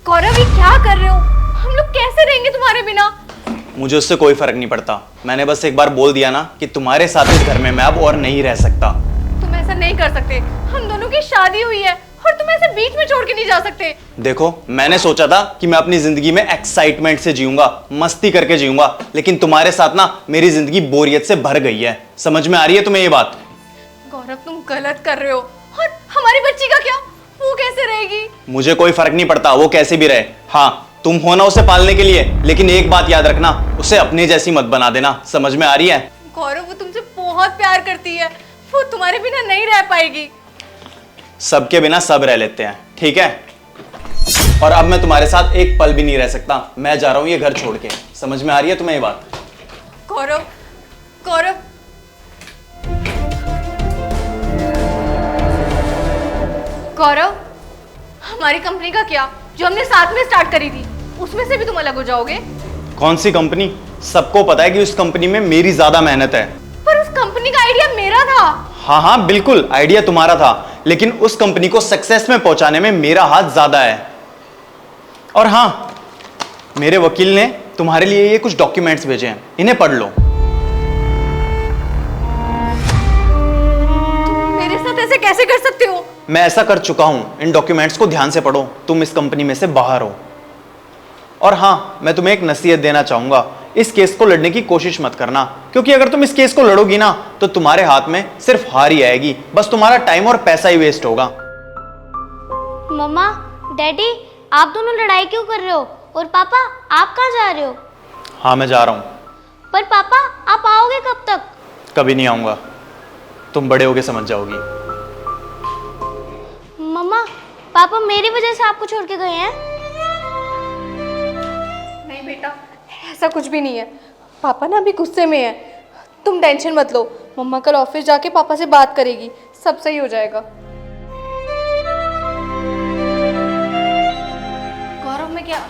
गौरव, ये क्या कर रहे हो? हम लोग कैसे रहेंगे तुम्हारे बिना? मुझे उससे कोई फर्क नहीं पड़ता। मैंने बस एक बार बोल दिया ना कि तुम्हारे साथ इस घर में मैं अब और नहीं रह सकता। तुम ऐसा नहीं कर सकते। हम दोनों की शादी हुई है और तुम ऐसे बीच में छोड़ के नहीं जा सकते। देखो, मैंने सोचा था कि मैं अपनी जिंदगी में एक्साइटमेंट से जीऊंगा, मस्ती करके जीऊंगा, लेकिन तुम्हारे साथ ना मेरी जिंदगी बोरियत से भर गई है। समझ में आ रही है तुम्हें ये बात? गौरव, तुम गलत कर रहे हो। और हमारी बच्ची का क्या? वो कैसे रहेगी? मुझे कोई फर्क नहीं पड़ता वो कैसे भी रहे। हाँ, तुम हो ना उसे पालने के लिए, लेकिन एक बात याद रखना, उसे अपने जैसी मत बना देना। समझ में आ रही है? गौरव, वो तुमसे बहुत प्यार करती है। वो तुम्हारे बिना नहीं रह पाएगी। सबके बिना सब रह लेते हैं, ठीक है? और अब मैं तुम्हारे साथ एक पल भी नहीं रह सकता। मैं जा रहा हूं ये घर छोड़ के। समझ में आ रही है तुम्हें ये बात? गौरव, गौरव, गौरव, हमारी कंपनी का क्या, जो हमने साथ में स्टार्ट करी थी, उसमें से भी तुम अलग हो जाओगे? कौन सी कंपनी? सबको पता है कि उस कंपनी में मेरी ज्यादा मेहनत है। पर उस कंपनी का आइडिया मेरा था। हाँ हाँ बिल्कुल, आइडिया तुम्हारा था, लेकिन उस कंपनी को सक्सेस में पहुंचाने में मेरा हाथ ज्यादा है। और हाँ, मेरे वकील ने तुम्हारे लिए ये कुछ डॉक्यूमेंट्स भेजे हैं, इन्हें पढ़ लो। तुम मेरे साथ ऐसे कैसे कर सकते हो? मैं ऐसा कर चुका हूं, इन डॉक्यूमेंट्स को ध्यान से पढ़ो। तुम इस कंपनी में से बाहर हो। और हाँ, मैं तुम्हें एक नसीहत देना चाहूंगा, इस केस को लड़ने की कोशिश मत करना, क्योंकि अगर तुम इस केस को लड़ोगी ना तो तुम्हारे हाथ में सिर्फ हार ही आएगी। बस तुम्हारा टाइम और पैसा ही वेस्ट होगा। मम्मा, डैडी, आप दोनों लड़ाई क्यों कर रहे हो? और पापा, आप कहाँ जा रहे हो? हाँ, मैं जा रहा हूं। पर पापा, आप आओगे कब तक? कभी नहीं आऊंगा, तुम बड़े होके समझ जाओगी। मम्मा, पापा मेरी वजह से आपको छोड़ के गए हैं? नहीं बेटा, ऐसा कुछ भी नहीं है। पापा ना अभी गुस्से में है। तुम टेंशन मत लो, मम्मा कल ऑफिस जाके पापा से बात करेगी, सब सही हो जाएगा। गौरव, मैं क्या?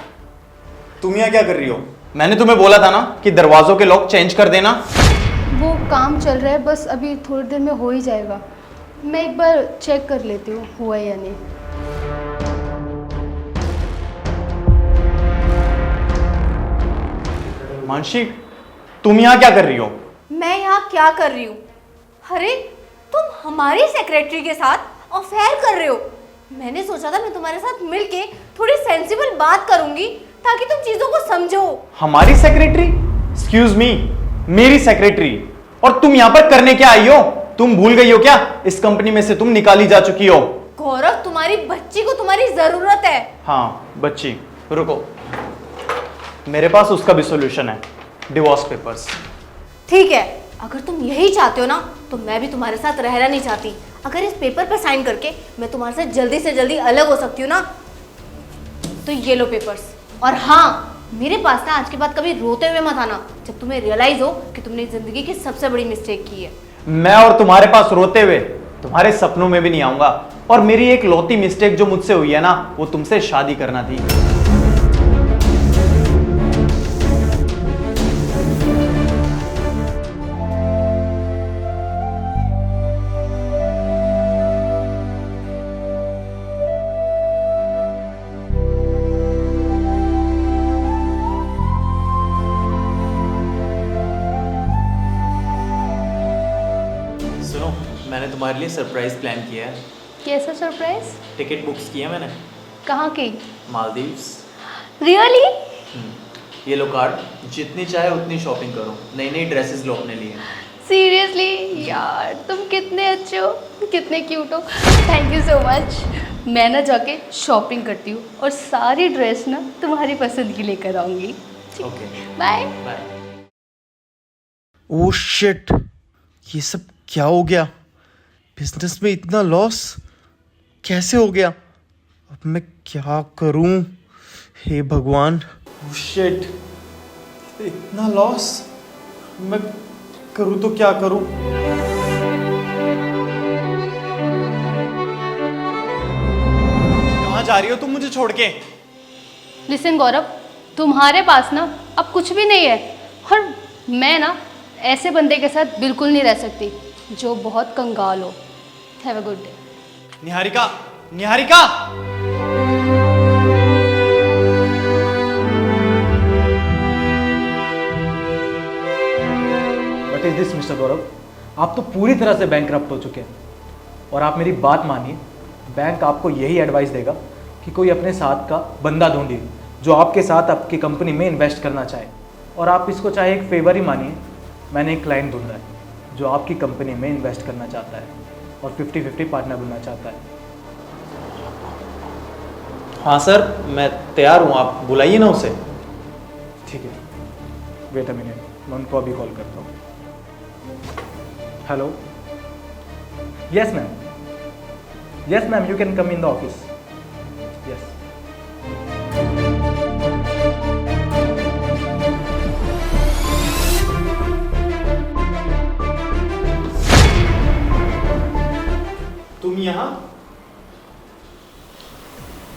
तुम यहाँ क्या कर रही हो? मैंने तुम्हें बोला था ना कि दरवाजों के लॉक चेंज कर देना। वो काम चल रहा है, बस अभी थोड़ी देर में हो ही जाएगा। मैं एक बार चेक कर लेती हूँ हुआ या नहीं। मानसी, तुम यहाँ क्या कर रही हो? मैं यहाँ क्या कर रही हूँ? अरे, तुम हमारी सेक्रेटरी के साथ अफेयर कर रहे हो। मैंने सोचा था मैं तुम्हारे साथ मिलके थोड़ी सेंसिबल बात करूंगी ताकि तुम चीजों को समझो। हमारी सेक्रेटरी? एक्सक्यूज मी, मेरी सेक्रेटरी? और तुम यहाँ पर करने क्या आई हो? तुम भूल गई हो क्या? इस कंपनी में से तुम निकाली जा चुकी हो। गौरव, तुम्हारी बच्ची को तुम्हारी जरूरत है। हाँ, बच्ची, रुको, मेरे पास उसका भी सॉल्यूशन है, डिवोर्स पेपर्स। ठीक है, अगर तुम यही चाहते हो ना तो मैं भी तुम्हारे साथ रहना नहीं चाहती। अगर इस पेपर पर साइन करके मैं तुम्हारे से जल्दी अलग हो सकती हूँ ना, तो ये लो पेपर्स। और हाँ, मेरे पास ना आज के बाद कभी रोते हुए मत आना जब तुम्हें रियलाइज हो कि तुमने जिंदगी की सबसे बड़ी मिस्टेक की है। मैं और तुम्हारे पास रोते हुए तुम्हारे सपनों में भी नहीं आऊंगा। और मेरी एक लौती मिस्टेक जो मुझसे हुई है ना, वो तुमसे शादी करना थी। सुनो, मैंने तुम्हारे लिए सरप्राइज प्लान किया है। कैसा सरप्राइज? टिकट बुक्स की है मैंने, कहाँ की? मालदीव्स। रियली? ये लो कार्ड, जितनी चाहे उतनी शॉपिंग करो। नई नई ड्रेसेस लो अपने लिए। सीरियसली यार, तुम कितने अच्छे हो, कितने क्यूट हो। Thank you so much. मैं ना जाके शॉपिंग करती हूँ और सारी ड्रेस ना तुम्हारी पसंद की लेकर आऊँगी। Okay, bye. Bye. Oh shit, ये सब क्या हो गया? बिजनेस में इतना लॉस कैसे हो गया? अब मैं क्या करूं? हे भगवान। ओह शिट, इतना लॉस, मैं करूं तो क्या करूं? कहाँ जा रही हो तुम मुझे छोड़ के? लिसन गौरव, तुम्हारे पास ना अब कुछ भी नहीं है, और मैं ना ऐसे बंदे के साथ बिल्कुल नहीं रह सकती जो बहुत कंगाल हो। Have a good day. Niharika, Niharika! आप तो पूरी तरह से बैंकरप्ट हो चुके हैं। और आप मेरी बात मानिए, बैंक आपको यही एडवाइस देगा कि कोई अपने साथ का बंदा ढूंढिए जो आपके साथ आपकी कंपनी में इन्वेस्ट करना चाहे। और आप इसको चाहे एक फेवर ही मानिए, मैंने एक क्लाइंट ढूंढा है जो आपकी कंपनी में इन्वेस्ट करना चाहता है और 50-50 पार्टनर बनना चाहता है। हाँ सर, मैं तैयार हूँ, आप बुलाइए ना उसे। ठीक है, वेट अ मिनट, मैं उनको अभी कॉल करता हूँ। Hello, yes ma'am, yes ma'am, you can come in the office. Yes. तुम यहाँ?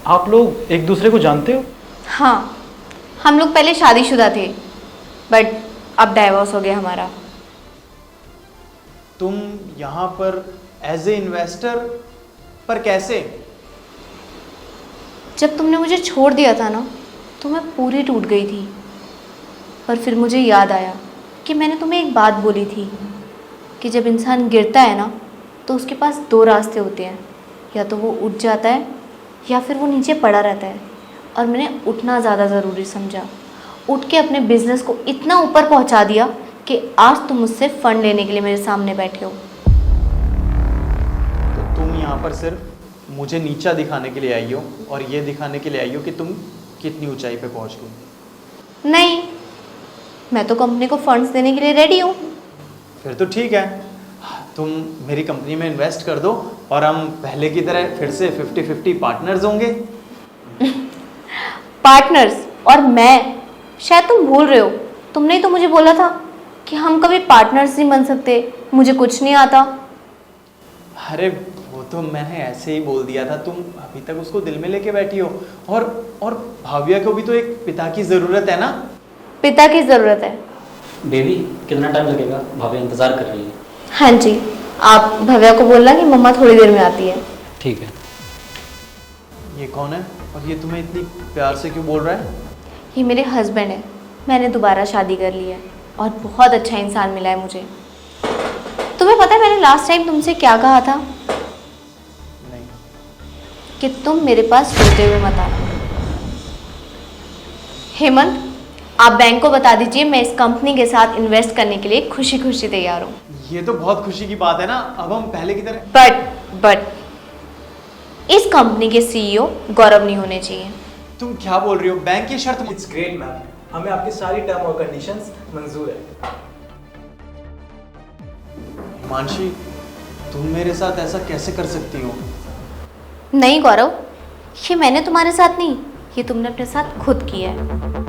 आप लोग एक दूसरे को जानते हो? हाँ, हम लोग पहले शादीशुदा थे, बट अब डाइवोर्स हो गया हमारा। तुम यहाँ पर एज ए इन्वेस्टर, पर कैसे? जब तुमने मुझे छोड़ दिया था ना, तो मैं पूरी टूट गई थी। पर फिर मुझे याद आया कि मैंने तुम्हें एक बात बोली थी कि जब इंसान गिरता है ना, तो उसके पास दो रास्ते होते हैं, या तो वो उठ जाता है या फिर वो नीचे पड़ा रहता है। और मैंने उठना ज़्यादा ज़रूरी समझा। उठ के अपने बिजनेस को इतना ऊपर पहुंचा दिया कि आज तुम मुझसे फंड लेने के लिए मेरे सामने बैठे हो। तो तुम यहाँ पर सिर्फ मुझे नीचा दिखाने के लिए आई हो और ये दिखाने के लिए आई हो कि तुम कितनी ऊंचाई पे पहुँच गई। नहीं, मैं तो कंपनी को फंड्स देने के लिए रेडी हूँ। फिर तो ठीक है, तुम मेरी कंपनी में इन्वेस्ट कर दो और हम पहले की तरह फिर से 50-50 पार्टनर्स होंगे। पार्टनर्स और मैं? शायद तुम भूल रहे हो, तुमने ही तो मुझे बोला था कि हम कभी पार्टनर्स नहीं बन सकते, मुझे कुछ नहीं आता। अरे वो तो मैंने ऐसे ही बोल दिया था, तुम अभी तक उसको दिल में लेके बैठी हो। और भाविया को भी तो एक पिता की ज़रूरत है ना। पिता की ज़रूरत है। बेबी, कितना टाइम लगेगा? भाभी इंतज़ार कर रही है। हाँ जी, आप भव्या को बोलना कि मम्मा थोड़ी देर में आती है। ठीक है। ये कौन है और ये तुम्हें इतनी प्यार से क्यों बोल रहा है? ये मेरे हस्बैंड है, मैंने दोबारा शादी कर ली है और बहुत अच्छा इंसान मिला है मुझे। तुम्हें पता है मैंने लास्ट टाइम तुमसे क्या कहा था? नहीं। कि तुम मेरे पास रोते हुए मत आना। हेमंत, आप बैंक को बता दीजिए मैं इस कंपनी के साथ इन्वेस्ट करने के लिए खुशी खुशी तैयार हूँ। ये तो बहुत खुशी की बात है ना, अब हम पहले की तरह। बट इस कंपनी के सीईओ गौरव नहीं होने चाहिए। तुम क्या बोल रही हो? बैंक की शर्त। इट्स ग्रेट मैम, हमें आपकी सारी टर्म और कंडीशंस मंजूर है। हिमांशी, तुम मेरे साथ ऐसा कैसे कर सकती हो? नहीं गौरव, ये मैंने तुम्हारे साथ नहीं, ये तुमने अपने साथ खुद किया है।